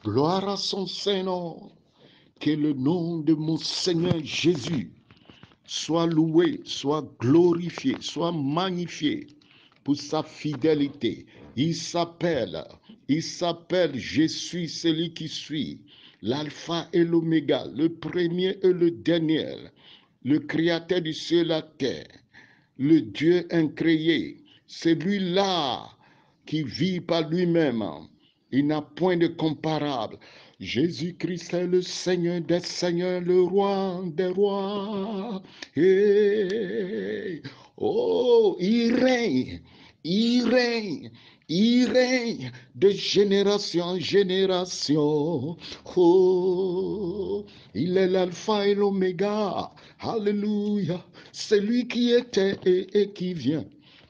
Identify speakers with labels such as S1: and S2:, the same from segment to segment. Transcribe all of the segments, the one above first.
S1: Gloire à son Saint-Nom. Que le nom de mon Seigneur Jésus soit loué, soit glorifié, soit magnifié pour sa fidélité. Il s'appelle, je suis celui qui suis, l'alpha et l'oméga, le premier et le dernier, le créateur du ciel et la terre, le Dieu incréé, celui-là qui vit par lui-même. Il n'a point de comparable. Jésus-Christ est le Seigneur des seigneurs, le roi des rois. Et, oh, il règne, il règne, il règne de génération en génération. Oh, il est l'alpha et l'oméga. Alléluia. C'est lui qui était et qui vient.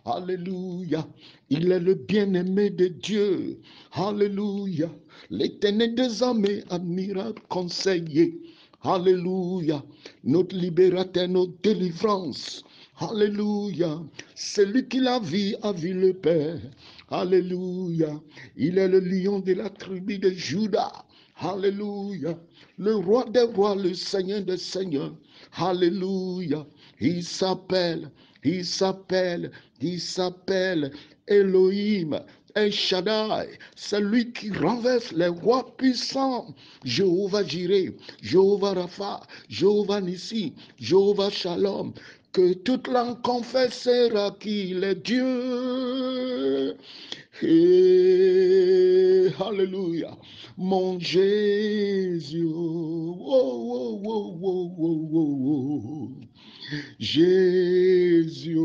S1: Alléluia. Il est le bien-aimé de Dieu. Alléluia. L'Éternel des armées, admirable conseiller. Alléluia. Notre libérateur, notre délivrance. Alléluia. Celui qui la vit a vu le Père. Alléluia. Il est le lion de la tribu de Juda. Alléluia. Le roi des rois, le Seigneur des seigneurs. Alléluia. Il s'appelle Elohim, El Shaddai, celui qui renverse les rois puissants. Jéhovah Jireh, Jéhovah Rapha, Jéhovah Nissi, Jéhovah Shalom. Que toute langue confessera qu'il est Dieu. Et alléluia, mon Jésus. Oh, oh, oh, oh, oh, oh, oh. Jésus.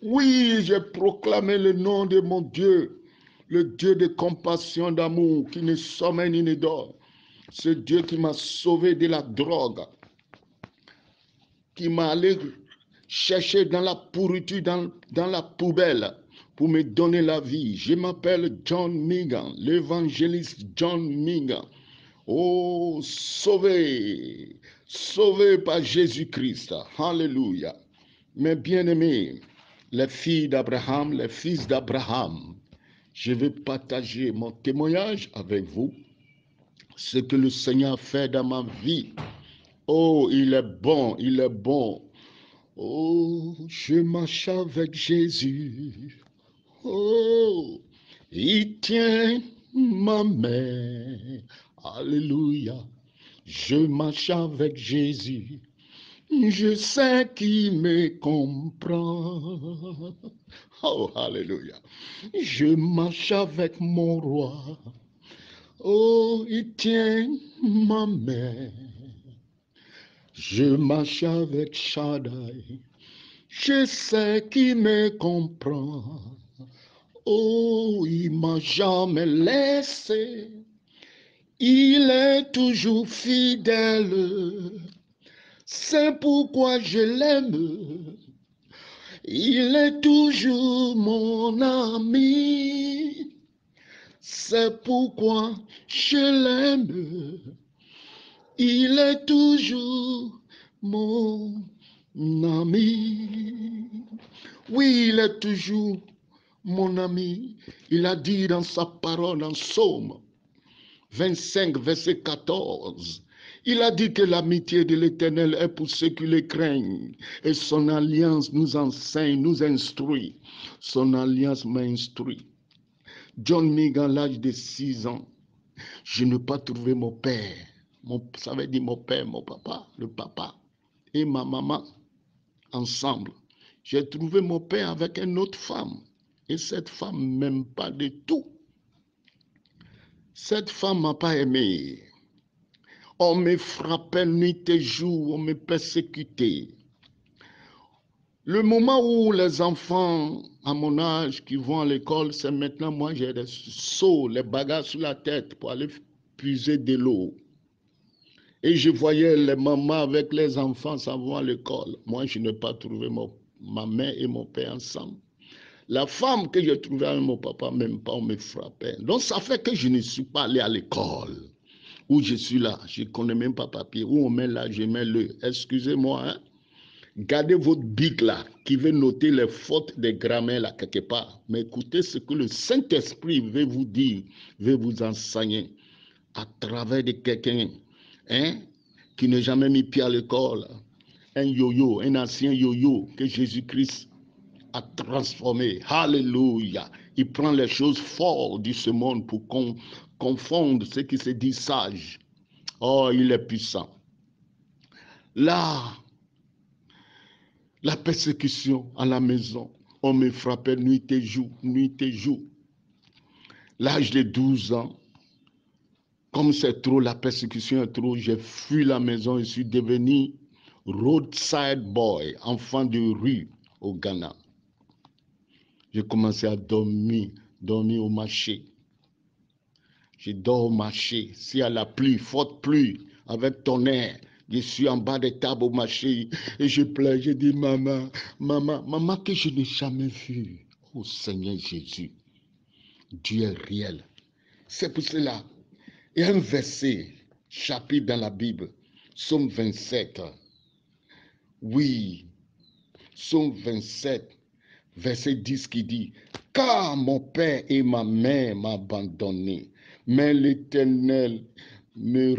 S1: Oui, j'ai proclamé le nom de mon Dieu, le Dieu de compassion, d'amour, qui ne sommeille ni ne dort. Ce Dieu qui m'a sauvé de la drogue, qui m'a allé chercher dans la pourriture, dans la poubelle, pour me donner la vie. Je m'appelle John Megan, l'évangéliste John Megan. Oh, sauvé, sauvé par Jésus-Christ. Alléluia. Mes bien-aimés, les filles d'Abraham, les fils d'Abraham, je vais partager mon témoignage avec vous, ce que le Seigneur a fait dans ma vie. Oh, il est bon, il est bon. Oh, je marche avec Jésus. Oh, il tient ma main. Alléluia. Je marche avec Jésus. Je sais qu'il me comprend. Oh, alléluia. Je marche avec mon roi. Oh, il tient ma main. Je marche avec Shaddai. Je sais qu'il me comprend. Oh, il m'a jamais laissé. Il est toujours fidèle. C'est pourquoi je l'aime. Il est toujours mon ami. C'est pourquoi je l'aime. Il est toujours mon ami. Oui, il est toujours mon ami. Il a dit dans sa parole en Psaume 25, verset 14. Il a dit que l'amitié de l'Éternel est pour ceux qui le craignent. Et son alliance nous enseigne, nous instruit. Son alliance m'a instruit. John Megan, à l'âge de 6 ans, je n'ai pas trouvé mon père. Ça veut dire mon père, mon papa, le papa et ma maman ensemble. J'ai trouvé mon père avec une autre femme. Et cette femme ne m'aime pas du tout. Cette femme ne m'a pas aimé. On me frappait nuit et jour, on me persécutait. Le moment où les enfants à mon âge qui vont à l'école, c'est maintenant, moi j'ai des seaux, les bagages sur la tête pour aller puiser de l'eau. Et je voyais les mamans avec les enfants s'en vont à l'école. Moi, je n'ai pas trouvé ma mère et mon père ensemble. La femme que j'ai trouvée avec mon papa, même pas, on me frappait. Donc ça fait que je ne suis pas allé à l'école. Où je suis là, je ne connais même pas papier. Où on met là, je mets le. Excusez-moi, hein? Gardez votre bic là, qui veut noter les fautes de grammaire là quelque part. Mais écoutez ce que le Saint-Esprit veut vous dire, veut vous enseigner. à travers de quelqu'un qui n'a jamais mis pied à l'école, un yo-yo, un ancien yo-yo que Jésus-Christ a transformé. Alléluia. Il prend les choses fortes de ce monde pour confondre ceux qui se disent sages. Oh, il est puissant. Là, la persécution à la maison, on me frappait nuit et jour, nuit et jour. L'âge de 12 ans, comme c'est trop, la persécution est trop, j'ai fui la maison et suis devenu roadside boy, enfant de rue au Ghana. J'ai commencé à dormir au marché. Je dors au marché. S'il y a la pluie, forte pluie, avec tonnerre, je suis en bas des tables au marché et je pleure. Je dis, maman, que je n'ai jamais vu. Oh Seigneur Jésus, Dieu est réel. C'est pour cela, il y a un verset, chapitre dans la Bible, Psaume 27. Oui, Psaume 27, verset 10 qui dit, « Car mon père et ma mère m'ont abandonné, mais l'Éternel me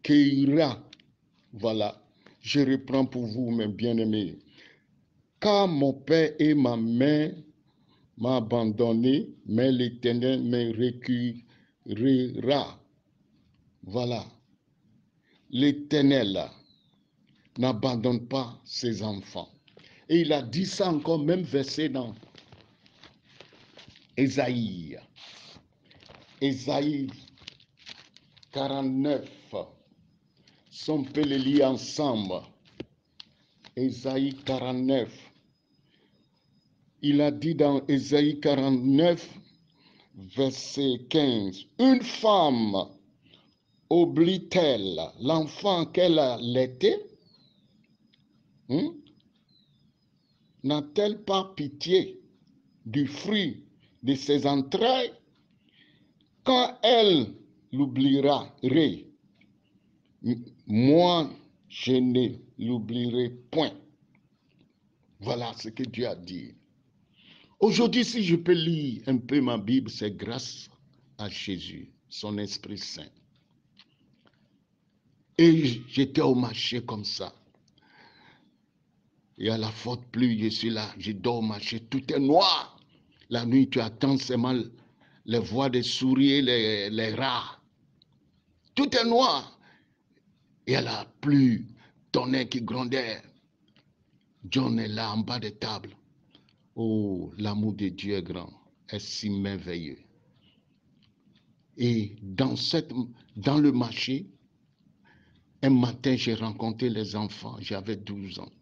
S1: recueillera. » Voilà, je reprends pour vous, mes bien-aimés. « Car mon père et ma mère m'ont abandonné, mais l'Éternel me recueillera. » Voilà, l'Éternel n'abandonne pas ses enfants. Et il a dit ça encore, même verset dans Ésaïe. Ésaïe 49. Si on peut les lire ensemble. Ésaïe 49. Il a dit dans Ésaïe 49, verset 15, « Une femme oublie-t-elle l'enfant qu'elle a allaité? N'a-t-elle pas pitié du fruit de ses entrailles? Quand elle l'oubliera, moi, je ne l'oublierai point. » Voilà ce que Dieu a dit. Aujourd'hui, si je peux lire un peu ma Bible, c'est grâce à Jésus, son Esprit Saint. Et j'étais au marché comme ça. Et à la forte pluie, je suis là, je dors au marché, tout est noir. La nuit, tu attends seulement les voix des souris, les rats. Tout est noir. Et à la pluie, tonnerre qui grondait. John est là en bas des tables. Oh, l'amour de Dieu est grand, est si merveilleux. Et dans le marché, un matin, j'ai rencontré les enfants, j'avais 12 ans.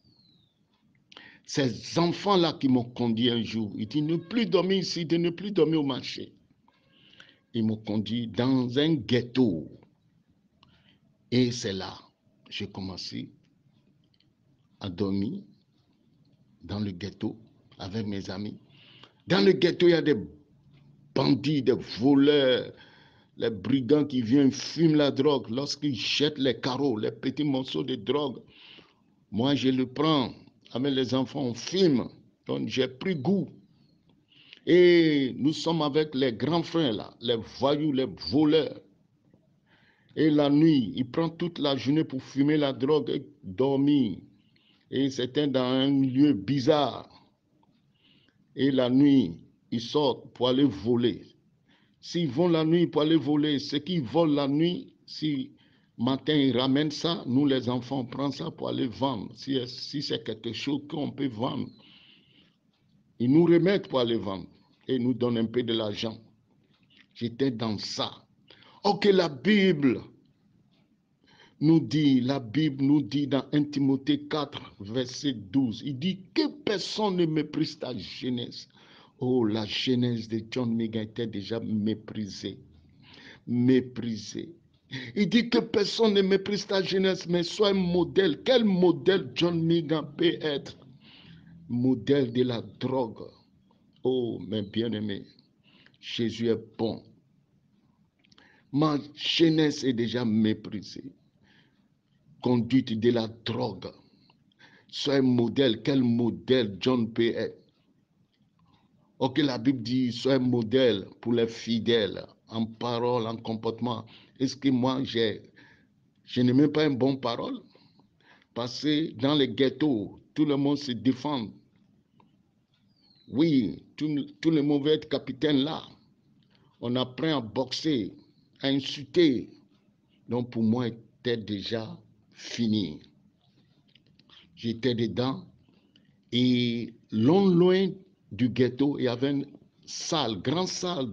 S1: Ces enfants-là qui m'ont conduit un jour, ils disent, ne plus dormir ici, de ne plus dormir au marché. Ils m'ont conduit dans un ghetto. Et c'est là, j'ai commencé à dormir dans le ghetto avec mes amis. Dans le ghetto, il y a des bandits, des voleurs, les brigands qui viennent fumer la drogue. Lorsqu'ils jettent les carreaux, les petits morceaux de drogue, moi je le prends. Avec les enfants, on fume. Donc j'ai pris goût. Et nous sommes avec les grands frères là, les voyous, les voleurs. Et la nuit, ils prennent toute la journée pour fumer la drogue et dormir. Et c'était dans un lieu bizarre. Et la nuit, ils sortent pour aller voler. S'ils vont la nuit pour aller voler, ceux qui volent la nuit, si matin ils ramènent ça, nous les enfants, on prend ça pour aller vendre. Si c'est quelque chose qu'on peut vendre, ils nous remettent pour aller vendre et nous donnent un peu de l'argent. J'étais dans ça. Ok, la Bible nous dit dans 1 Timothée 4, verset 12, il dit que personne ne méprise ta jeunesse. Oh, la jeunesse de John Megan était déjà méprisée. Il dit que personne ne méprise ta jeunesse, mais sois un modèle. Quel modèle John Megan peut être? Modèle de la drogue. Oh, mes bien-aimés, Jésus est bon. Ma jeunesse est déjà méprisée. Conduite de la drogue. Sois un modèle. Quel modèle John peut être? Ok, la Bible dit, sois un modèle pour les fidèles, en parole, en comportement. Est-ce que moi, je n'ai même pas une bonne parole? Parce que dans les ghettos, tout le monde se défend. Oui, tout le monde veut être capitaine là. On apprend à boxer, à insulter. Donc pour moi, c'était déjà fini. J'étais dedans et loin du ghetto, il y avait une salle, grande salle,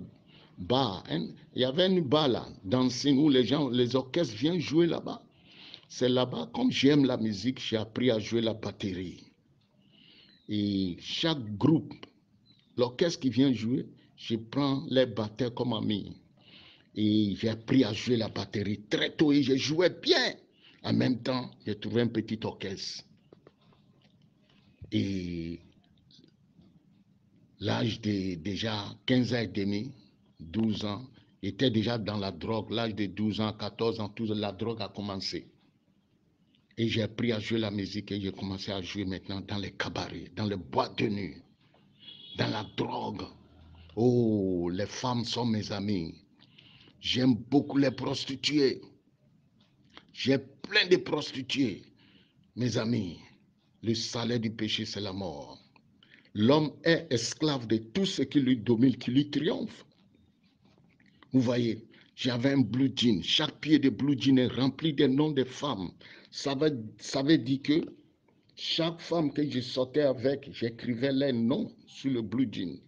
S1: bar. Hein? Il y avait une bar là, dancing, où les orchestres viennent jouer là-bas. C'est là-bas, comme j'aime la musique, j'ai appris à jouer la batterie. Et chaque groupe, l'orchestre qui vient jouer, je prends les batteurs comme amis. Et j'ai appris à jouer la batterie très tôt et je jouais bien. En même temps, j'ai trouvé un petit orchestre. Et l'âge de déjà 15 ans et demi, 12 ans, j'étais déjà dans la drogue. L'âge de 12 ans, 14 ans, la drogue a commencé. Et j'ai appris à jouer la musique et j'ai commencé à jouer maintenant dans les cabarets, dans les boîtes de nuit, dans la drogue. Oh, les femmes sont mes amies. J'aime beaucoup les prostituées. J'ai plein de prostituées. Mes amis, le salaire du péché, c'est la mort. L'homme est esclave de tout ce qui lui domine, qui lui triomphe. Vous voyez, j'avais un blue jean. Chaque pied de blue jean est rempli des noms des femmes. Ça veut dire que chaque femme que je sortais avec, j'écrivais les noms sur le blue jean.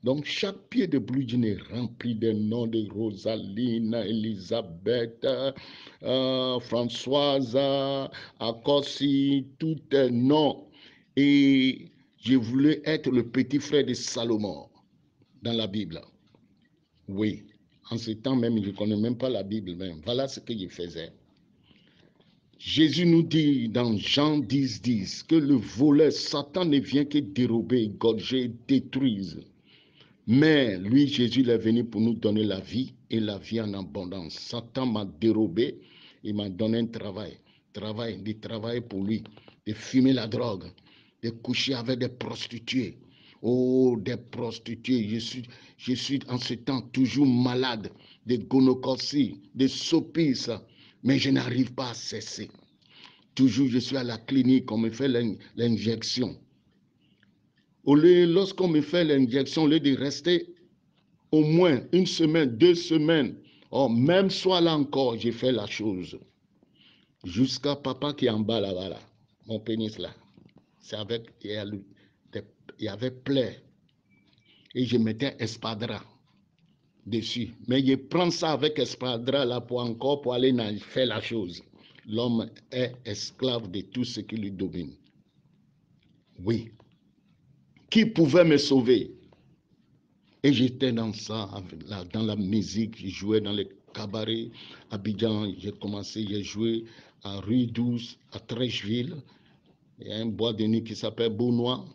S1: Donc, chaque pied de blue jean est rempli des noms de Rosaline, Elisabeth, Françoise, Akossi, tous les noms. Et je voulais être le petit frère de Salomon dans la Bible. Oui, en ce temps même, je ne connais même pas la Bible même. Voilà ce que je faisais. Jésus nous dit dans Jean 10, 10 que le voleur, Satan ne vient que dérober, égorger, détruire. Mais lui, Jésus, il est venu pour nous donner la vie et la vie en abondance. Satan m'a dérobé, il m'a donné un travail. De travailler pour lui, de fumer la drogue, de coucher avec des prostituées. Oh, des prostituées. Je suis en ce temps toujours malade de gonocorcie, de sopice, mais je n'arrive pas à cesser. Toujours, je suis à la clinique, on me fait l'injection. Lorsqu'on me fait l'injection, au lieu de rester au moins une semaine, 2 semaines, oh, même soit là encore, j'ai fait la chose. Jusqu'à papa qui est en bas là-bas, là, mon pénis là. C'est avec, il y avait plaie. Et je mettais espadra dessus. Mais je prends ça avec espadra là pour aller faire la chose. L'homme est esclave de tout ce qui lui domine. Oui. Qui pouvait me sauver? Et j'étais dans ça, dans la musique, je jouais dans les cabarets. À Abidjan, j'ai joué à Rue 12, à Trècheville. Il y a un bois de nuit qui s'appelle Bounois.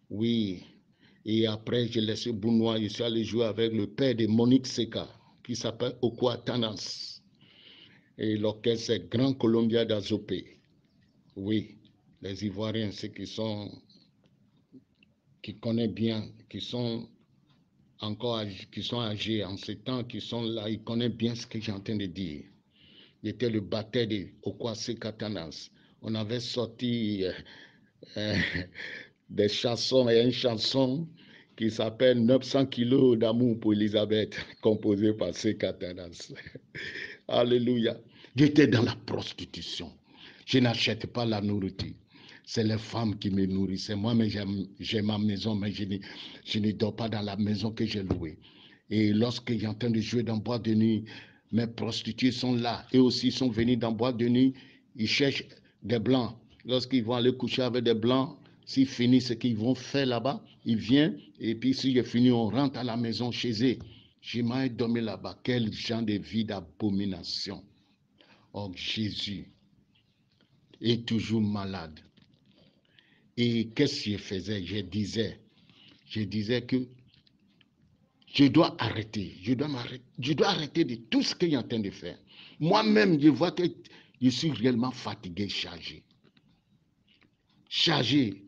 S1: Oui. Et après, j'ai laissé Bounois. Je suis allé jouer avec le père de Monique Seka, qui s'appelle Okwatanas. Et l'orchestre, c'est Grand Columbia d'Azopé. Oui. Les Ivoiriens, ceux qui connaissent bien, qui sont âgés en ce temps, qui sont là, ils connaissent bien ce que j'ai en train de dire. Il était le batteur de Okwase Katanas. On avait sorti des chansons, et une chanson qui s'appelle 900 kilos d'amour pour Elisabeth, composée par Katanas. Alléluia. J'étais dans la prostitution. Je n'achète pas la nourriture. C'est les femmes qui me nourrissaient. Moi, mais j'ai ma maison, mais je ne dors pas dans la maison que j'ai louée. Et lorsque j'ai en train de jouer dans boîte de nuit, mes prostituées sont là. Eux aussi sont venus dans boîte de nuit. Ils cherchent des blancs. Lorsqu'ils vont aller coucher avec des blancs, s'ils finissent ce qu'ils vont faire là-bas, ils viennent. Et puis, si j'ai fini, on rentre à la maison chez eux. Je m'ai dormi là-bas. Quel genre de vie d'abomination. Oh, Jésus est toujours malade. Et qu'est-ce que je faisais? Je disais que je dois arrêter. Je dois arrêter de tout ce que je suis en train de faire. Moi-même, je vois que je suis réellement fatigué, chargé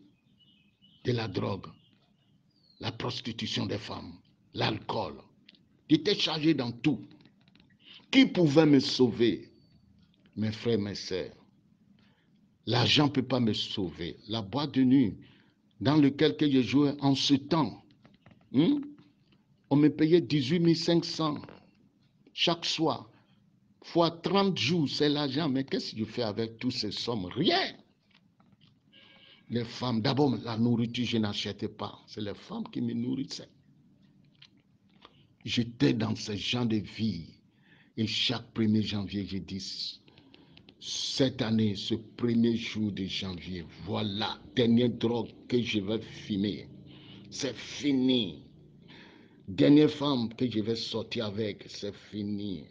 S1: de la drogue. la prostitution des femmes, l'alcool. J'étais chargé dans tout. Qui pouvait me sauver? Mes frères, mes sœurs. L'argent ne peut pas me sauver. La boîte de nuit dans laquelle je jouais en ce temps, on me payait 18 500 chaque soir. Fois 30 jours, c'est l'argent. Mais qu'est-ce que je fais avec toutes ces sommes? Rien. Les femmes, d'abord, la nourriture, je n'achetais pas. C'est les femmes qui me nourrissaient. J'étais dans ce genre de vie. Et chaque 1er janvier, je dis, cette année, ce 1er jour de janvier, voilà, dernière drogue que je vais fumer. C'est fini. Dernière femme que je vais sortir avec, c'est fini.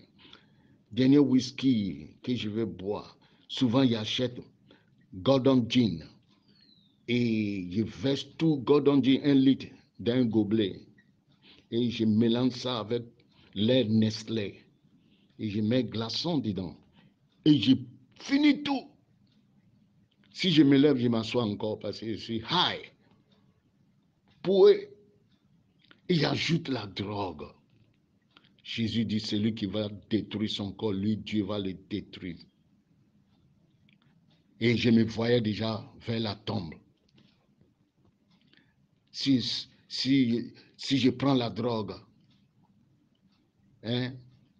S1: Dernier whisky que je vais boire. Souvent, j'achète Gordon Gin. Et je verse tout Gordon Gin 1 litre dans un gobelet. Et je mélange ça avec lait Nestlé. Et je mets glaçons dedans. Et je finis tout. Si je me lève, je m'assois encore parce que je suis high. Et j'ajoute la drogue. Jésus dit, celui qui va détruire son corps, lui, Dieu va le détruire. Et je me voyais déjà vers la tombe. Si je prends la drogue, il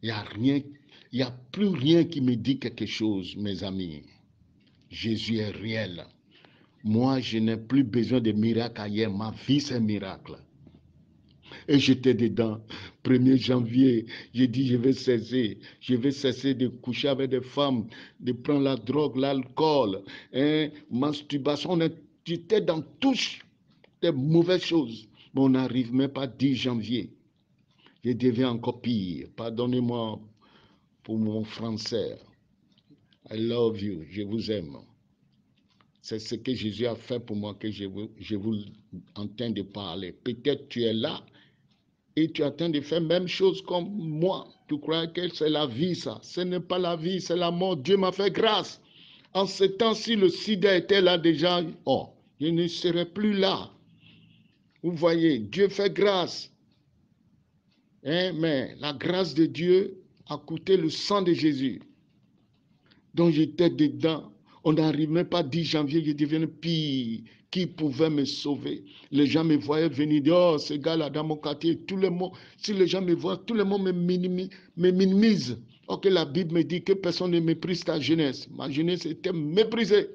S1: n'y a plus rien qui me dit quelque chose, mes amis. Jésus est réel. Moi, je n'ai plus besoin de miracles ailleurs. Ma vie, c'est un miracle. Et j'étais dedans. 1er janvier, j'ai dit, je vais cesser de coucher avec des femmes, de prendre la drogue, l'alcool, masturbation. J'étais dans toutes des mauvaises choses. Mais on n'arrive même pas 10 janvier. Je deviens encore pire. Pardonnez-moi pour mon français. I love you. Je vous aime. C'est ce que Jésus a fait pour moi que je vous entends de parler. Peut-être tu es là et tu es en train de faire la même chose comme moi. Tu crois que c'est la vie, ça. Ce n'est pas la vie, c'est la mort. Dieu m'a fait grâce. En ce temps-ci, le sida était là déjà. Oh, je ne serais plus là. Vous voyez, Dieu fait grâce. Mais la grâce de Dieu a coûté le sang de Jésus. Donc j'étais dedans. On n'arrive même pas 10 janvier, je deviens pire. Qui pouvait me sauver? Les gens me voyaient venir dire, oh, ce gars-là dans mon quartier, tout le monde, si les gens me voient, tout le monde me minimise. Ok, la Bible me dit que personne ne méprise ta jeunesse. Ma jeunesse était méprisée.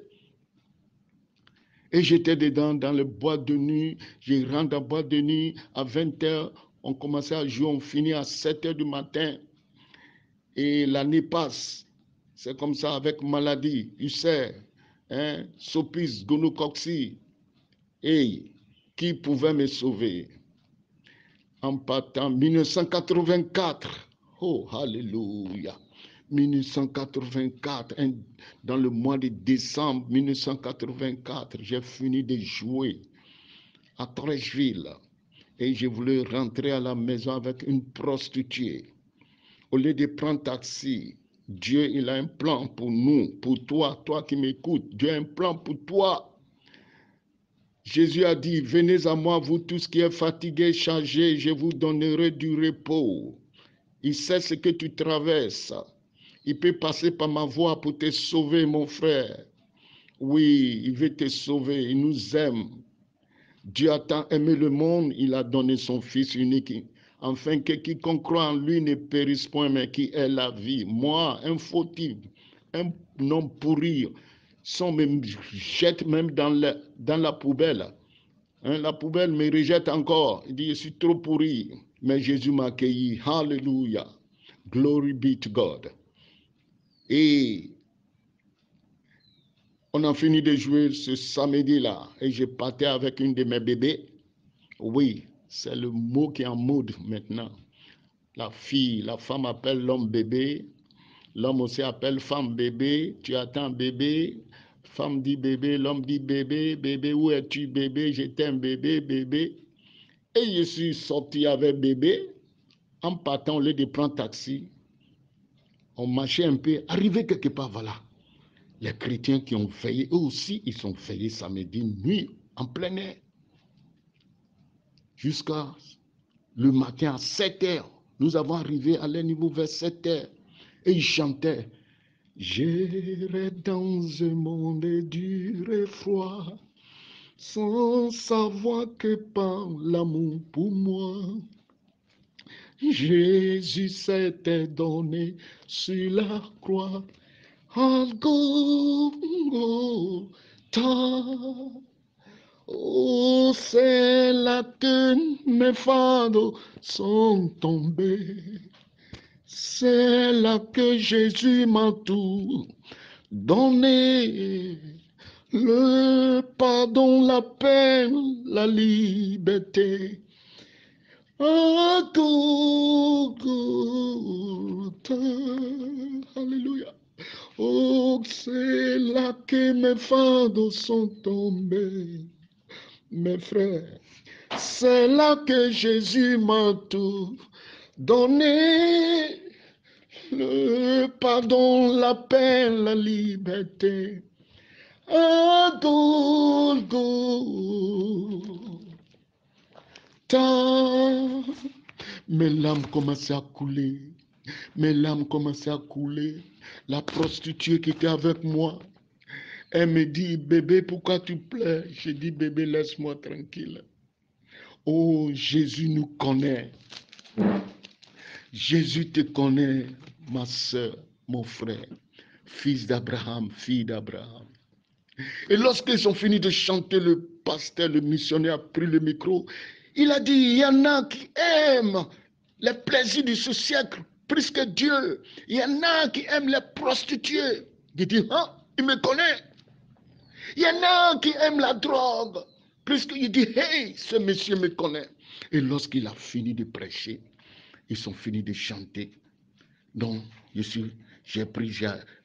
S1: Et j'étais dedans, dans le boîte de nuit. Je rentre dans le boîte de nuit à 20h. On commençait à jouer, on finit à 7h du matin. Et l'année passe. C'est comme ça avec maladie, ulcère, sopice, gonocoxie. Et qui pouvait me sauver? En partant 1984. Oh, alléluia. 1984, dans le mois de décembre 1984, j'ai fini de jouer à Trècheville. Et je voulais rentrer à la maison avec une prostituée. Au lieu de prendre taxi, Dieu, il a un plan pour nous, pour toi, toi qui m'écoutes. Dieu a un plan pour toi. Jésus a dit, venez à moi, vous tous qui êtes fatigués, chargés, je vous donnerai du repos. Il sait ce que tu traverses. Il peut passer par ma voix pour te sauver, mon frère. Oui, il veut te sauver, il nous aime. Dieu a tant aimé le monde, il a donné son Fils unique, afin que quiconque croit en lui ne périsse point, mais qui ait la vie. Moi, un fautif, un homme pourri, on me jette même dans la poubelle. La poubelle me rejette encore. Il dit, je suis trop pourri. Mais Jésus m'a accueilli. Hallelujah. Glory be to God. Et on a fini de jouer ce samedi-là. Et je partais avec une de mes bébés. Oui, c'est le mot qui est en mode maintenant. La femme appelle l'homme bébé. L'homme aussi appelle femme bébé. Tu attends bébé. Femme dit bébé, l'homme dit bébé. Bébé, où es-tu bébé? J'étais un bébé, bébé. Et je suis sorti avec bébé. En partant, au lieu de prendre taxi, on marchait un peu. Arrivé quelque part, voilà. Les chrétiens qui ont veillé, eux aussi, ils sont veillés samedi nuit, en plein air. jusqu'à le matin à 7 heures. Nous avons arrivé à leur niveau vers 7 heures. Et ils chantaient. J'irai dans un monde dur et froid, sans savoir que par l'amour pour moi, Jésus s'était donné sur la croix. À Golgotha. Oh, c'est là que mes fardeaux sont tombés. C'est là que Jésus m'a tout donné. Le pardon, la paix, la liberté. À Golgotha. Alléluia. Oh, c'est là que mes fardeaux sont tombés. Mes frères, c'est là que Jésus m'a tout donné. Le pardon, la paix, la liberté. À Golgotha. Mes larmes commençaient à couler. Mes larmes commençaient à couler. La prostituée qui était avec moi, elle me dit, bébé, pourquoi tu pleures? J'ai dit, bébé, laisse-moi tranquille. Oh, Jésus nous connaît. Jésus te connaît, ma soeur, mon frère, fils d'Abraham, fille d'Abraham. Et lorsqu'ils ont fini de chanter, le pasteur, le missionnaire a pris le micro. Il a dit, il y en a qui aiment les plaisirs de ce siècle plus que Dieu. Il y en a qui aiment les prostituées. Il dit, hein, il me connaît. Il y en a qui aiment la drogue. Plus qu'il dit, hey, ce monsieur me connaît. Et lorsqu'il a fini de prêcher, ils ont fini de chanter. Donc, j'ai pris,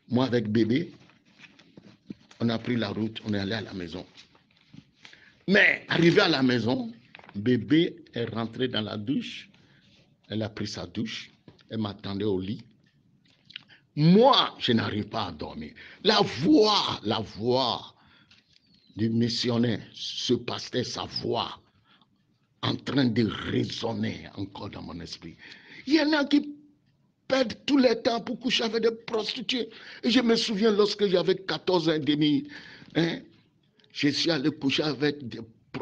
S1: moi avec bébé, on a pris la route, on est allé à la maison. Mais, arrivé à la maison, bébé est rentré dans la douche. Elle a pris sa douche. Elle m'attendait au lit. Moi, je n'arrive pas à dormir. La voix du missionnaire, ce pasteur, sa voix, en train de résonner encore dans mon esprit. Il y en a qui perdent tout le temps pour coucher avec des prostituées. Et je me souviens lorsque j'avais 14 ans et demi, hein, je suis allé coucher avec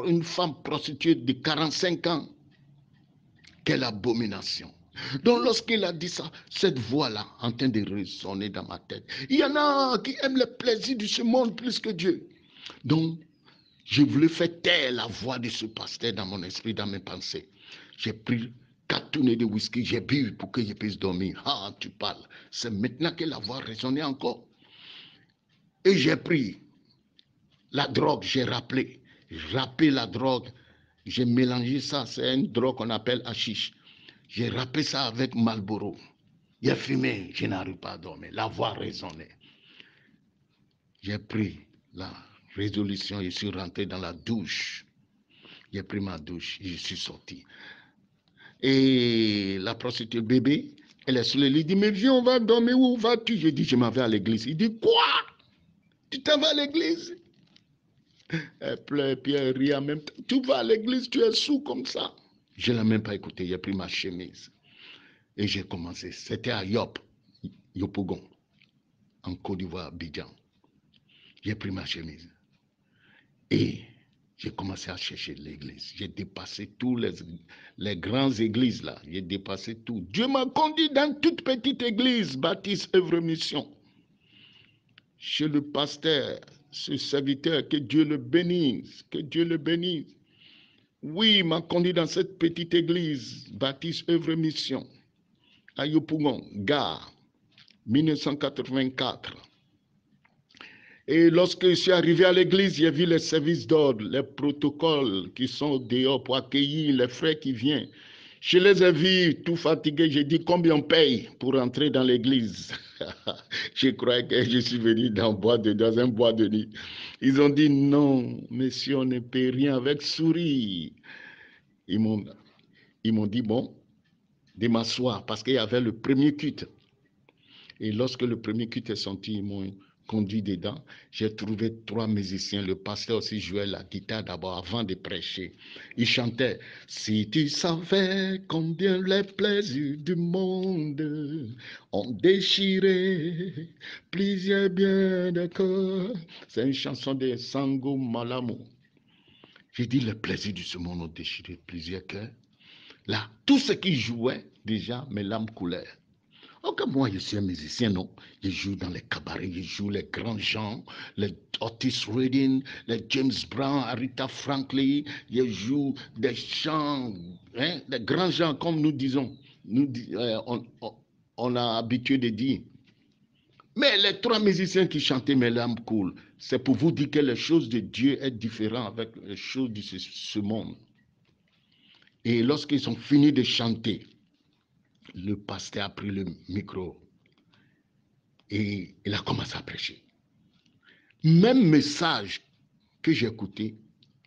S1: une femme prostituée de 45 ans. Quelle abomination. Donc lorsqu'il a dit ça, cette voix-là en train de résonner dans ma tête. Il y en a qui aiment le plaisir de ce monde plus que Dieu. Donc, je voulais faire taire la voix de ce pasteur dans mon esprit, dans mes pensées. J'ai pris 4 tournées de whisky, j'ai bu pour que je puisse dormir. Ah, tu parles. C'est maintenant que la voix résonnait encore. Et j'ai pris la drogue, j'ai râpé la drogue. J'ai mélangé ça, c'est une drogue qu'on appelle hashish. J'ai râpé ça avec Marlboro. J'ai fumé, je n'arrive pas à dormir. La voix résonnait. J'ai pris la résolution, je suis rentré dans la douche. J'ai pris ma douche, je suis sorti. Et la prostituée bébé, elle est sur le lit, il dit, mais viens, on va dormir, où vas-tu? J'ai dit, je m'en vais à l'église. Il dit, quoi? Tu t'en vas à l'église? Elle pleure, puis elle rit en même temps. Tu vas à l'église, tu es sous comme ça. Je ne l'ai même pas écouté, j'ai pris ma chemise. Et j'ai commencé, c'était à Yopougon, en Côte d'Ivoire, Abidjan. J'ai pris ma chemise. Et j'ai commencé à chercher l'église. J'ai dépassé tous les grandes églises là. J'ai dépassé tout. Dieu m'a conduit dans toute petite église, baptiste, œuvre, mission. Chez le pasteur, ce serviteur, que Dieu le bénisse, que Dieu le bénisse. Oui, il m'a conduit dans cette petite église, baptiste, œuvre, mission, à Yopougon, Gare, 1984. Et lorsque je suis arrivé à l'église, j'ai vu les services d'ordre, les protocoles qui sont dehors pour accueillir les frères qui viennent. Je les ai vus tout fatigués. J'ai dit combien on paye pour entrer dans l'église. Je croyais que je suis venu dans un bois de nuit. Ils ont dit non, monsieur, on ne paye rien avec sourire. Ils m'ont dit bon, de m'asseoir parce qu'il y avait le premier culte. Et lorsque le premier culte est sorti, ils m'ont conduit dedans. J'ai trouvé 3 musiciens. Le pasteur aussi jouait la guitare d'abord avant de prêcher. Il chantait « Si tu savais combien les plaisirs du monde ont déchiré plusieurs biens de cœur. » C'est une chanson de Sango Malamo. J'ai dit « Les plaisirs de ce monde ont déchiré plusieurs cœurs. » Là, tout ce qui jouait, déjà, mes larmes coulaient. Ok, moi, je suis un musicien, non? Je joue dans les cabarets, je joue les grands gens, les Otis Redding, les James Brown, Aretha Franklin, je joue des chants, hein, des grands gens, comme nous disons. On a habitué de dire. Mais les 3 musiciens qui chantaient mes larmes coulent, c'est pour vous dire que les choses de Dieu sont différentes avec les choses de ce monde. Et lorsqu'ils ont fini de chanter, le pasteur a pris le micro et il a commencé à prêcher. Même message que j'ai écouté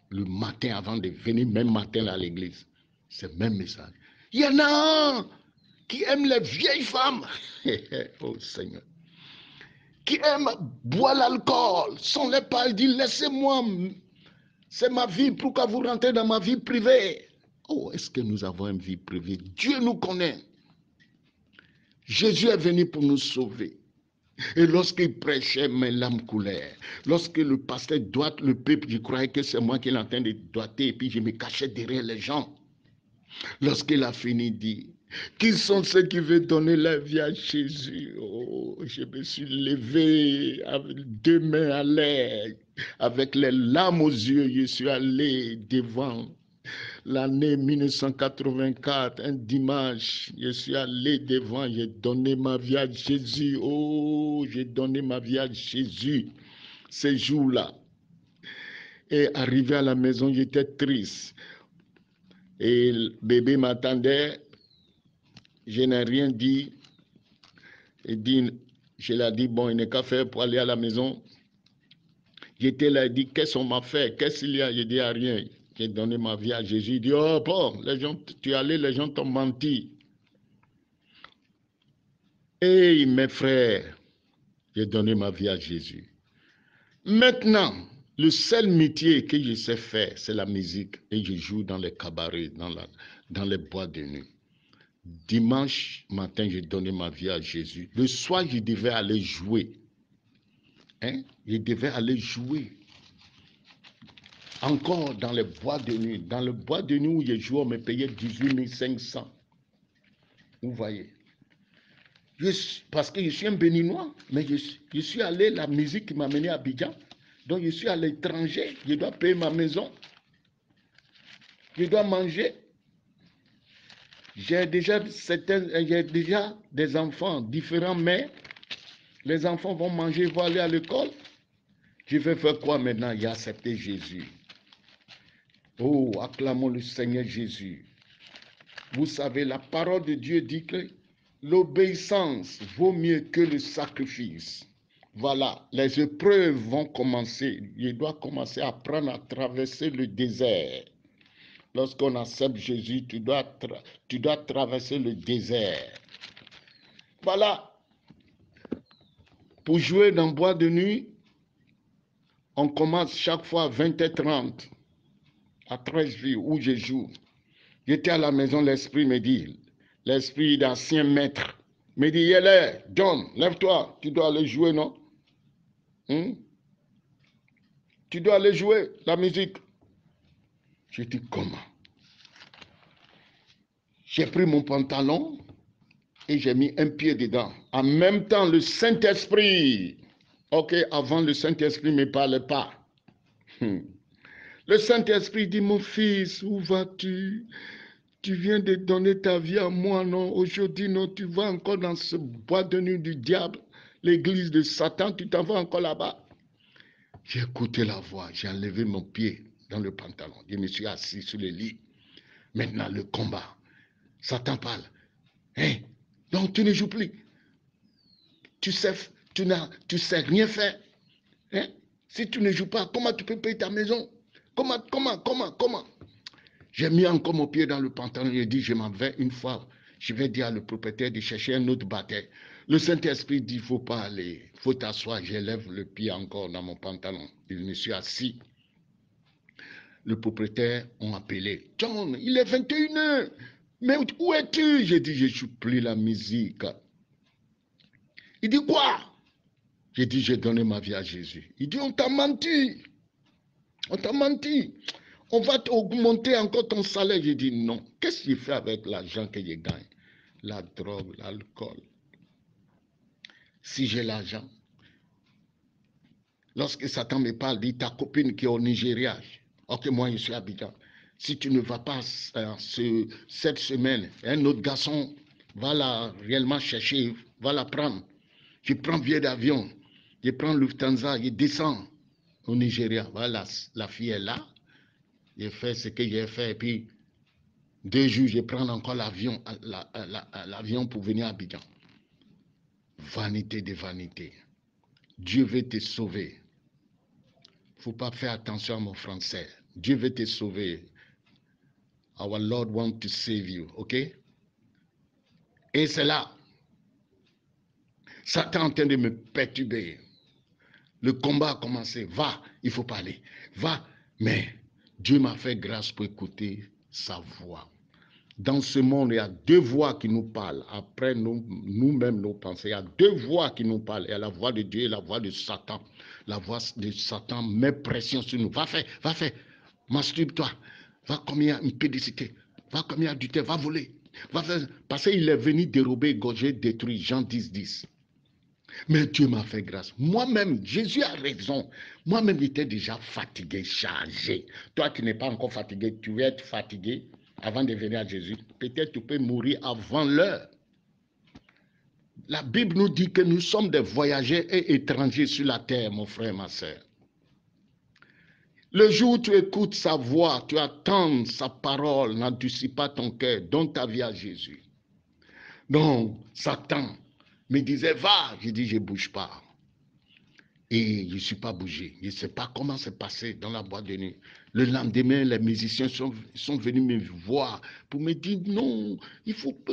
S1: le matin avant de venir, même matin à l'église, c'est le même message. Il y en a qui aiment les vieilles femmes, oh Seigneur, qui aiment boire l'alcool, sans les pas, il dit laissez-moi, c'est ma vie, pourquoi vous rentrez dans ma vie privée? Oh, est-ce que nous avons une vie privée? Dieu nous connaît. Jésus est venu pour nous sauver. Et lorsqu'il prêchait, mes larmes coulaient. Lorsque le pasteur doite le peuple, je croyais que c'est moi qui l'entendais de doiter, et puis je me cachais derrière les gens. Lorsqu'il a fini, il dit, qui sont ceux qui veulent donner la vie à Jésus? Oh, je me suis levé avec 2 mains à l'air, avec les larmes aux yeux, je suis allé devant. L'année 1984, un dimanche, je suis allé devant, j'ai donné ma vie à Jésus. Oh, j'ai donné ma vie à Jésus ces jours-là. Et arrivé à la maison, j'étais triste. Et le bébé m'attendait. Je n'ai rien dit. Je lui ai dit, bon, il n'est qu'à faire pour aller à la maison. J'étais là, il dit, qu'est-ce qu'on m'a fait? Qu'est-ce qu'il y a? Je dis, rien. J'ai donné ma vie à Jésus. Il dit, oh bon, les gens, tu es allé, les gens t'ont menti. Et mes frères, j'ai donné ma vie à Jésus. Maintenant, le seul métier que je sais faire, c'est la musique. Et je joue dans les cabarets, dans les boîtes de nuit. Dimanche matin, j'ai donné ma vie à Jésus. Le soir, je devais aller jouer. Hein? Je devais aller jouer. Encore dans les boîtes de nuit. Dans le boîte de nuit où je jouais, on me payait 18 500. Vous voyez? Parce que je suis un béninois, mais je suis allé, la musique qui m'a mené à Abidjan. Donc je suis à l'étranger, je dois payer ma maison. Je dois manger. J'ai déjà des enfants différents, mais les enfants vont manger, vont aller à l'école. Je vais faire quoi maintenant? J'ai accepté Jésus. Oh, acclamons le Seigneur Jésus. Vous savez, la parole de Dieu dit que l'obéissance vaut mieux que le sacrifice. Voilà, les épreuves vont commencer. Je dois commencer à apprendre à traverser le désert. Lorsqu'on accepte Jésus, tu dois traverser le désert. Voilà. Pour jouer dans boîte de nuit, on commence chaque fois à 20h30 à 13h où je joue. J'étais à la maison, l'esprit me dit, l'esprit d'ancien maître, me dit, Yélé, John, lève-toi, tu dois aller jouer, non? Tu dois aller jouer la musique. J'ai dit, comment? J'ai pris mon pantalon et j'ai mis un pied dedans. En même temps, le Saint-Esprit, ok, avant le Saint-Esprit ne me parlait pas. Le Saint-Esprit dit, mon fils, où vas-tu? Tu viens de donner ta vie à moi, non? Aujourd'hui, non, tu vas encore dans ce bois de nuit du diable, l'église de Satan, tu t'en vas encore là-bas. J'ai écouté la voix, j'ai enlevé mon pied dans le pantalon. Je me suis assis sur le lit. Maintenant, le combat. Satan parle. Hein? Donc, tu ne joues plus. Tu sais rien faire. Hein? Si tu ne joues pas, comment tu peux payer ta maison? Comment? J'ai mis encore mon pied dans le pantalon. J'ai dit, je m'en vais une fois. Je vais dire à le propriétaire de chercher un autre bâtiment. Le Saint-Esprit dit, il ne faut pas aller, il faut t'asseoir. J'élève le pied encore dans mon pantalon. Je me suis assis. Le propriétaire m'a appelé. John, il est 21h. Mais où es-tu? J'ai dit, je supplie la musique. Il dit, quoi? J'ai dit, j'ai donné ma vie à Jésus. Il dit, on t'a menti. On t'a menti. On va augmenter encore ton salaire. J'ai dit, non. Qu'est-ce que je fais avec l'argent que je gagne? La drogue, l'alcool. Si j'ai l'argent. Lorsque Satan me parle, dit, ta copine qui est au Nigeria. Ok, moi, je suis à Abidjan. Si tu ne vas pas cette semaine, un autre garçon va la réellement chercher, va la prendre. Je prends billet d'avion, je prends Lufthansa, je descends au Nigeria. Voilà, la fille est là. J'ai fait ce que j'ai fait. Et puis, 2 jours, je prends encore l'avion pour venir à Abidjan. Vanité de vanité. Dieu veut te sauver. Il ne faut pas faire attention à mon français. Dieu veut te sauver. Our Lord wants to save you, ok? Et c'est là. Satan est en train de me perturber. Le combat a commencé. Va, il ne faut pas aller. Va. Mais Dieu m'a fait grâce pour écouter sa voix. Dans ce monde, il y a 2 voix qui nous parlent. Après nous-mêmes, nos pensées. Il y a 2 voix qui nous parlent. Il y a la voix de Dieu et la voix de Satan. La voix de Satan met pression sur nous. Va faire. Masturbe-toi. Va commettre une pédicité. Va commettre adultère. Va voler. Va faire. Parce qu'il est venu dérober, égorger, détruire. Jean 10. Mais Dieu m'a fait grâce. Moi-même, Jésus a raison. Moi-même, j'étais déjà fatigué, chargé. Toi qui n'es pas encore fatigué, tu veux être fatigué avant de venir à Jésus. Peut-être tu peux mourir avant l'heure. La Bible nous dit que nous sommes des voyageurs et étrangers sur la terre, mon frère, ma soeur. Le jour où tu écoutes sa voix, tu attends sa parole, n'endurcis pas ton cœur, donne ta vie à Jésus. Donc, Satan me disait, va. Je dis, je ne bouge pas. Et je ne suis pas bougé. Je ne sais pas comment c'est passé dans la boîte de nuit. Le lendemain, les musiciens sont venus me voir pour me dire, non,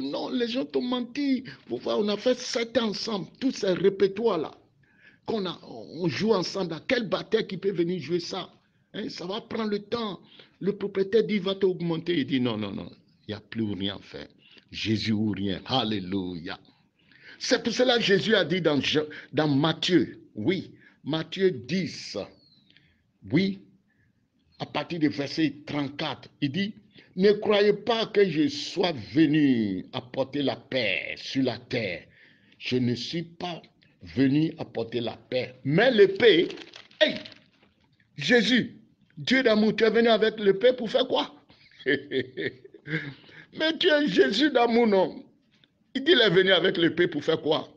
S1: non, les gens t'ont menti. Vous voyez, on a fait 7 ans ensemble, tous ces répertoires-là. On joue ensemble. Quel batteur qui peut venir jouer ça? Hein, ça va prendre le temps. Le propriétaire dit, il va t'augmenter. Il dit, non, il n'y a plus rien à faire. Jésus ou rien. Alléluia. C'est pour cela que Jésus a dit dans Matthieu, oui, Matthieu 10, oui, à partir du verset 34, il dit, ne croyez pas que je sois venu apporter la paix sur la terre. Je ne suis pas venu apporter la paix, mais l'épée. Hey, Jésus, Dieu d'amour, tu es venu avec l'épée pour faire quoi? Mais tu es Jésus d'amour, non? Il dit, il est venu avec l'épée pour faire quoi?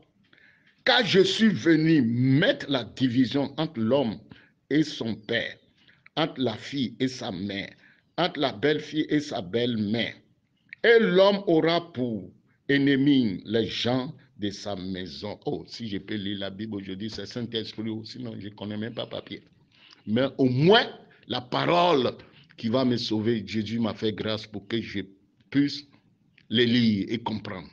S1: Car je suis venu mettre la division entre l'homme et son père, entre la fille et sa mère, entre la belle-fille et sa belle-mère. Et l'homme aura pour ennemi les gens de sa maison. Oh, si je peux lire la Bible aujourd'hui, c'est Saint-Esprit, sinon je ne connais même pas papier. Mais au moins, la parole qui va me sauver, Jésus m'a fait grâce pour que je puisse les lire et comprendre.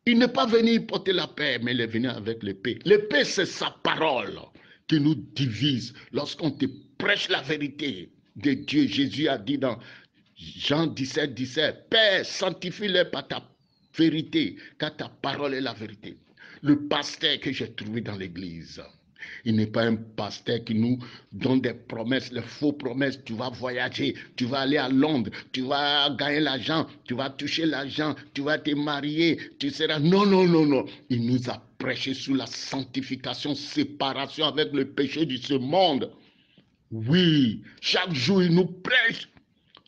S1: Il n'est pas venu porter la paix, mais il est venu avec l'épée. L'épée, c'est sa parole qui nous divise. Lorsqu'on te prêche la vérité de Dieu, Jésus a dit dans Jean 17, Père, sanctifie-les par ta vérité, car ta parole est la vérité. Le pasteur que j'ai trouvé dans l'église, il n'est pas un pasteur qui nous donne des promesses, les faux promesses. Tu vas voyager, tu vas aller à Londres, tu vas gagner l'argent, tu vas toucher l'argent, tu vas te marier, tu seras... Non. Il nous a prêché sur la sanctification, séparation avec le péché de ce monde. Oui, chaque jour, il nous prêche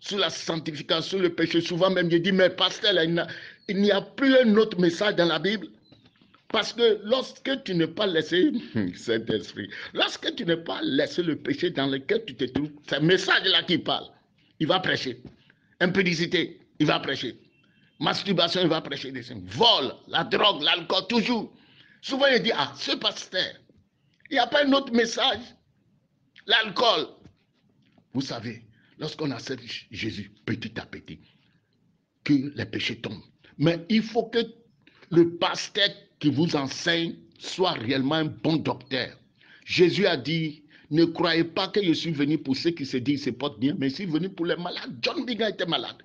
S1: sur la sanctification, le péché. Souvent même, je dis, mais pasteur, il n'y a plus un autre message dans la Bible. Parce que lorsque tu n'es pas laissé, Saint-Esprit, lorsque tu n'es pas laissé le péché dans lequel tu te trouves, c'est le message-là qui parle. Il va prêcher. Impudicité, il va prêcher. Masturbation, il va prêcher. Vol, la drogue, l'alcool, toujours. Souvent, il dit, ah, ce pasteur, il n'y a pas un autre message. L'alcool. Vous savez, lorsqu'on accepte Jésus, petit à petit, que les péchés tombent. Mais il faut que le pasteur qui vous enseigne soit réellement un bon docteur. Jésus a dit, ne croyez pas que je suis venu pour ceux qui se disent se portent bien, mais je suis venu pour les malades. John Biga était malade.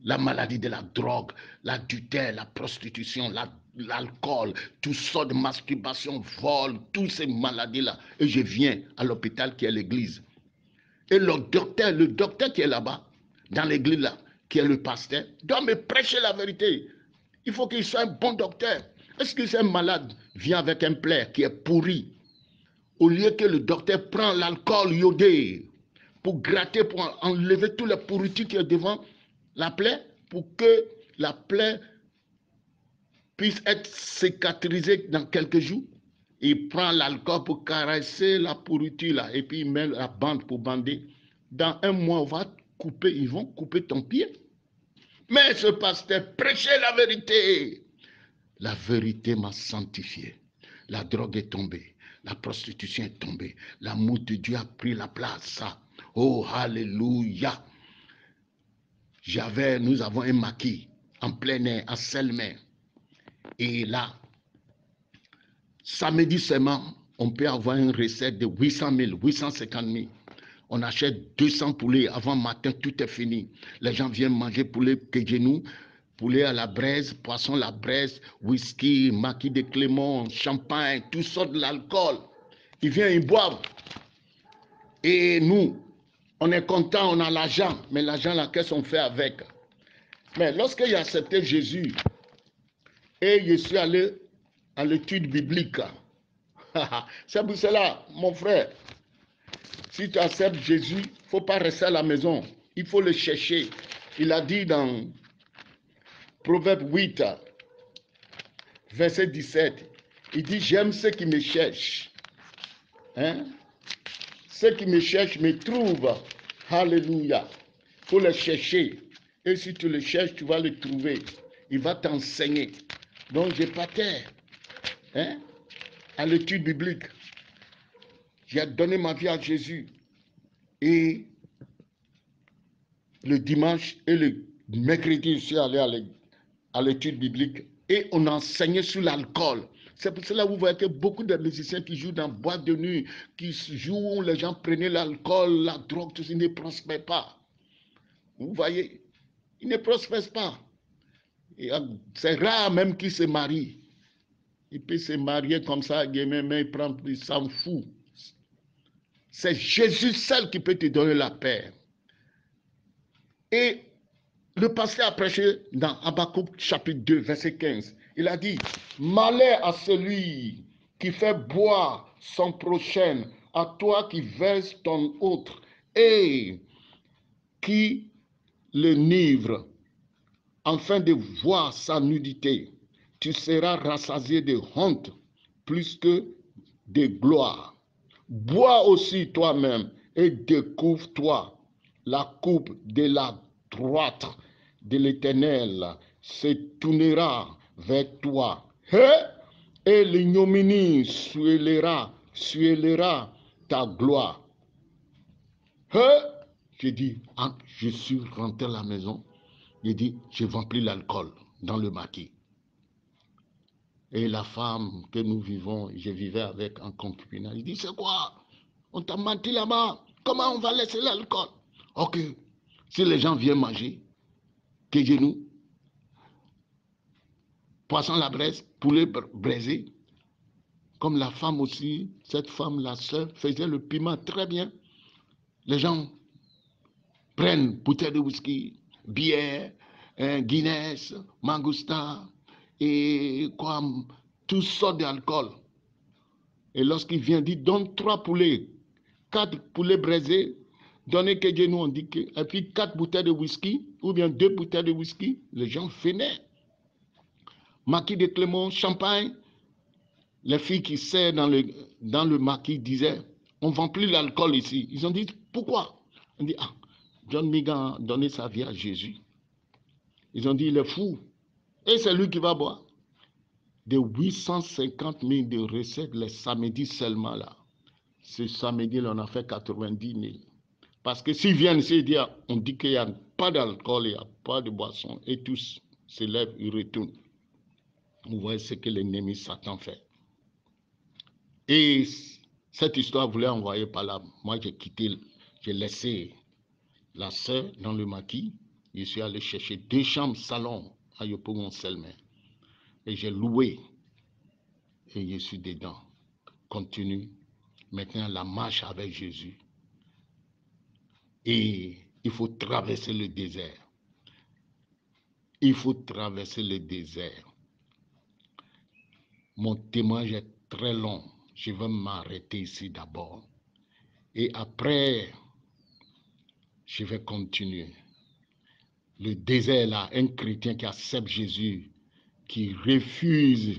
S1: La maladie de la drogue, l'adultère, la prostitution, l'alcool, tout ça de masturbation, vol, toutes ces maladies-là. Et je viens à l'hôpital qui est l'église. Et le docteur qui est là-bas, dans l'église là, qui est le pasteur, doit me prêcher la vérité. Il faut qu'il soit un bon docteur. Est-ce que c'est un malade vient avec un plaie qui est pourri? Au lieu que le docteur prend l'alcool iodé pour gratter, pour enlever tous les pourritures qui est devant la plaie, pour que la plaie puisse être cicatrisée dans quelques jours. Il prend l'alcool pour caresser la pourriture là, et puis il met la bande pour bander. Dans un mois, ils vont couper ton pied. Mais ce pasteur prêchait la vérité. La vérité m'a sanctifié. La drogue est tombée. La prostitution est tombée. L'amour de Dieu a pris la place. Oh, alléluia. Nous avons un maquis en plein air, à Selmer. Et là, samedi seulement, on peut avoir une recette de 800 000, 850 000. On achète 200 poulets. Avant matin, tout est fini. Les gens viennent manger poulet Kejenou, poulet à la braise, poisson à la braise, whisky, maquis de Clément, champagne, tout ça de l'alcool. Ils viennent, ils boivent. Et nous, on est content, on a l'argent. Mais l'argent, là, qu'est-ce qu'on fait avec? Mais lorsque j'ai accepté Jésus et je suis allé à l'étude biblique, c'est pour cela, mon frère, si tu acceptes Jésus, il ne faut pas rester à la maison. Il faut le chercher. Il a dit dans Proverbe 8, verset 17, il dit, j'aime ceux qui me cherchent. Hein? Ceux qui me cherchent me trouvent. Alléluia. Il faut le chercher. Et si tu le cherches, tu vas le trouver. Il va t'enseigner. Donc, j'ai pas terre. Hein? À l'étude biblique. J'ai donné ma vie à Jésus. Et le dimanche et le mercredi, je suis allé à l'étude biblique et on enseignait sur l'alcool. C'est pour cela que vous voyez que beaucoup de musiciens qui jouent dans boîte de nuit, qui jouent où les gens prenaient l'alcool, la drogue, tout ça, ils ne prospèrent pas. Vous voyez, ils ne prospèrent pas. C'est rare même qu'ils se marient. Il peut se marier comme ça, mais il s'en fout. C'est Jésus seul qui peut te donner la paix. Et le pasteur a prêché dans Habakkuk chapitre 2, verset 15. Il a dit, malheur à celui qui fait boire son prochain, à toi qui verses ton autre et qui le nivre, afin de voir sa nudité. Tu seras rassasié de honte plus que de gloire. Bois aussi toi-même et découvre-toi la coupe de la droite de l'Éternel se tournera vers toi. Et l'ignominie suellera ta gloire. J'ai dit, je suis rentré à la maison. J'ai dit, j'ai rempli l'alcool dans le maquis. Et la femme que nous vivons, je vivais avec en concubinage, il dit, c'est quoi? On t'a menti là-bas. Comment on va laisser l'alcool? Ok. Si les gens viennent manger, que genoux, poisson à la braise, poulet braisé, comme la femme aussi, cette femme, la sœur, faisait le piment très bien. Les gens prennent bouteille de whisky, bière, Guinness, Mangusta, et quoi, tout sortes d'alcool. Et lorsqu'il vient, il dit, donne 3 poulets, 4 poulets braisés, donnez que Dieu nous on dit que, et puis 4 bouteilles de whisky, ou bien 2 bouteilles de whisky, les gens venaient. Maquis de Clément, champagne, les filles qui servent dans le maquis disaient, on ne vend plus l'alcool ici. Ils ont dit, pourquoi? On dit, John Migan a donné sa vie à Jésus. Ils ont dit, il est fou. Et c'est lui qui va boire. De 850 000 de recettes les samedis seulement là. Ce samedi-là, on a fait 90 000. Parce que s'ils viennent ici, on dit qu'il n'y a pas d'alcool, il n'y a pas de boisson, et tous se lèvent, ils retournent. Vous voyez ce que l'ennemi Satan fait. Et cette histoire voulait envoyer par là. Moi, j'ai laissé la sœur dans le maquis. Je suis allé chercher 2 chambres salon à Yopougon-Selmer. Et j'ai loué. Et je suis dedans. Continue. Maintenant, la marche avec Jésus. Et il faut traverser le désert. Il faut traverser le désert. Mon témoignage est très long. Je vais m'arrêter ici d'abord. Et après, je vais continuer. Le désert là, un chrétien qui accepte Jésus, qui refuse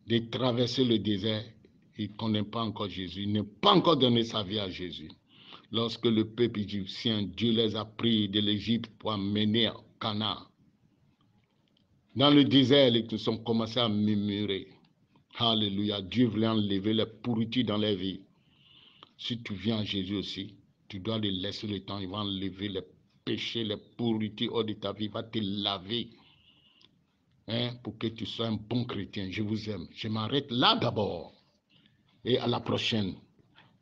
S1: de traverser le désert, il ne connaît pas encore Jésus, il n'a pas encore donné sa vie à Jésus. Lorsque le peuple égyptien, Dieu les a pris de l'Égypte pour amener au Canaan. Dans le désert, ils ont commencé à murmurer. Alléluia, Dieu voulait enlever les pourritures dans leur vie. Si tu viens à Jésus aussi, tu dois lui laisser le temps, il va enlever les péchés, les pourritures hors de ta vie, il va te laver. Pour que tu sois un bon chrétien. Je vous aime. Je m'arrête là d'abord. Et à la prochaine.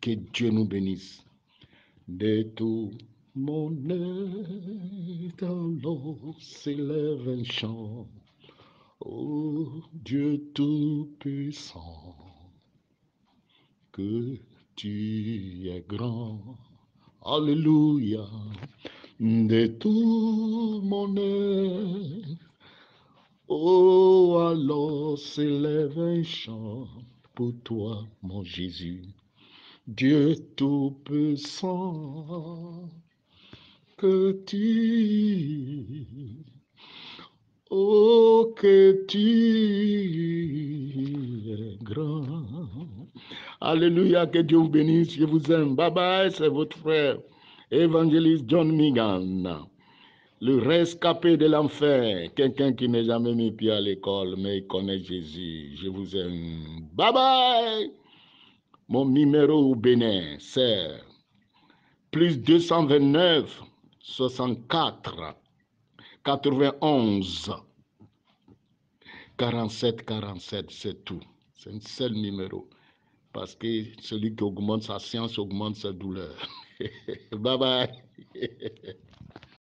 S1: Que Dieu nous bénisse. De tout mon être, alors s'élève un chant. Oh Dieu tout-puissant, que tu es grand. Alléluia. De tout mon être, oh, alors s'élève un chant pour toi, mon Jésus. Dieu tout-puissant, que tu es grand. Alléluia, que Dieu vous bénisse, je vous aime. Bye bye, c'est votre frère, évangéliste John Migan. Le rescapé de l'enfer, quelqu'un qui n'a jamais mis pied à l'école, mais il connaît Jésus. Je vous aime. Bye bye. Mon numéro au Bénin, c'est plus 229 64 91 47 47, c'est tout. C'est un seul numéro. Parce que celui qui augmente sa science augmente sa douleur. Bye bye.